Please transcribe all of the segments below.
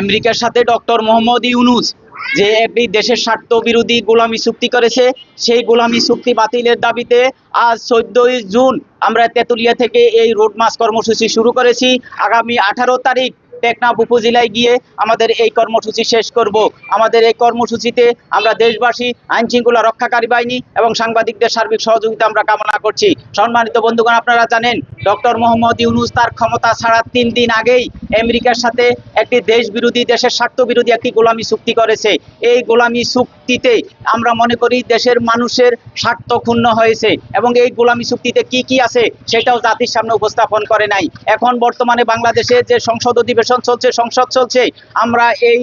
আমেরিকার সাথে ডক্টর মোহাম্মদ ইউনূস যে একটি দেশের স্বার্থ বিরোধী গোলামি চুক্তি করেছে, সেই গোলামি চুক্তি বাতিলের দাবিতে আজ 14ই জুন আমরা তেঁতুলিয়া থেকে এই রোড মার্চ কর্মসূচি শুরু করেছি। আগামী 18 তারিখ টেকনাফ উপজেলায় গিয়ে আমাদের এই কর্মসূচি শেষ করব। আমাদের এই কর্মসূচিতে আমরা দেশবাসী, আইন শৃঙ্খলা রক্ষাকারী বাহিনী এবং সাংবাদিকদের সার্বিক সহযোগিতা আমরা কামনা করছি। সম্মানিত বন্ধুগণ, আপনারা জানেন ডক্টর মোহাম্মদ ইউনূস তার ক্ষমতা ছাড়ার 3 দিন আগেই আমেরিকার সাথে একটি দেশ বিরোধী, দেশের স্বার্থ বিরোধী একটি গোলামি চুক্তি করেছে। এই গোলামি চুক্তিতে আমরা মনে করি দেশের মানুষের স্বার্থ ক্ষুণ্ণ হয়েছে এবং এই গোলামি চুক্তিতে কি কি আছে সেটাও জাতির সামনে উপস্থাপন করে নাই। এখন বর্তমানে বাংলাদেশে যে সংসদ অধিবেশন চলছে, সংসদ চলছে, আমরা এই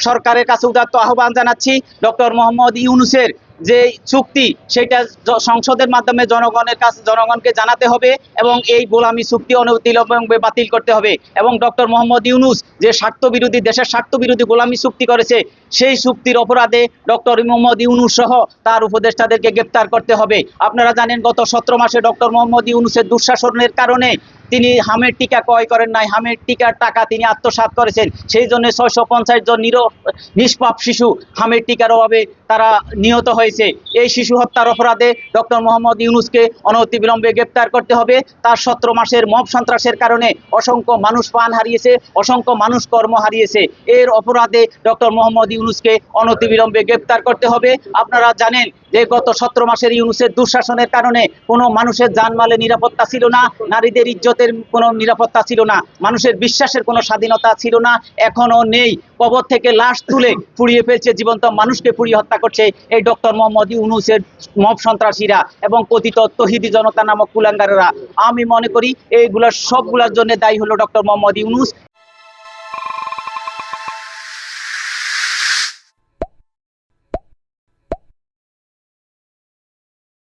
সরকারের কাছে উদাত্ত আহ্বান জানাচ্ছি ডক্টর মোহাম্মদ ইউনূসের যে চুক্তি সেটা সংসদের মাধ্যমে জনগণকে জানাতে হবে এবং এই গোলামি চুক্তি অনতিবিলম্বে বাতিল করতে হবে। এবং ডক্টর মোহাম্মদ ইউনূস যে স্বার্থবিরোধী, দেশের স্বার্থবিরোধী গোলামি চুক্তি করেছে, সেই চুক্তির অপরাধে ডক্টর মোহাম্মদ ইউনূস সহ তার উপদেষ্টাদেরকে গ্রেপ্তার করতে হবে। আপনারা জানেন গত 17 মাসে ডক্টর মোহাম্মদ ইউনূসের দুঃশাসনের কারণে তিনি হামের টিকা ক্রয় করেন নাই, হামের টিকার টাকা তিনি আত্মসাৎ করেছেন। সেই জন্য 650 জন নিষ্পাপ শিশু হামের টিকার অভাবে তারা নিহত হয়েছে। এই শিশু হত্যার অপরাধে ডক্টর মোহাম্মদ ইউনূসকে অনতিবিলম্বে গ্রেপ্তার করতে হবে। তার 17 মাসের মব সন্ত্রাসের কারণে অসংখ্য মানুষ প্রাণ হারিয়েছে, অসংখ্য মানুষ কর্ম হারিয়েছে। এর অপরাধে ডক্টর মোহাম্মদ ইউনূসকে অনতিবিলম্বে গ্রেপ্তার করতে হবে। আপনারা জানেন যে গত 17 মাসের ইউনূসের দুঃশাসনের কারণে কোনো মানুষের জানমালের নিরাপত্তা ছিল না, নারীদের ইজ্জতের কোনো নিরাপত্তা ছিল না, মানুষের বিশ্বাসের কোনো স্বাধীনতা ছিল না, এখনো নেই। কবর থেকে লাশ তুলে পুড়িয়ে ফেলছে, জীবন্ত মানুষকে পুড়িয়ে হত্যা করছে এই ডক্টর মোহাম্মদ ইউনূসের মব সন্ত্রাসীরা এবং কথিত তৌহিদি জনতা নামক কুলাঙ্গারেরা। আমি মনে করি এইগুলার সবগুলোর জন্য দায়ী হলো ডক্টর মোহাম্মদ ইউনূস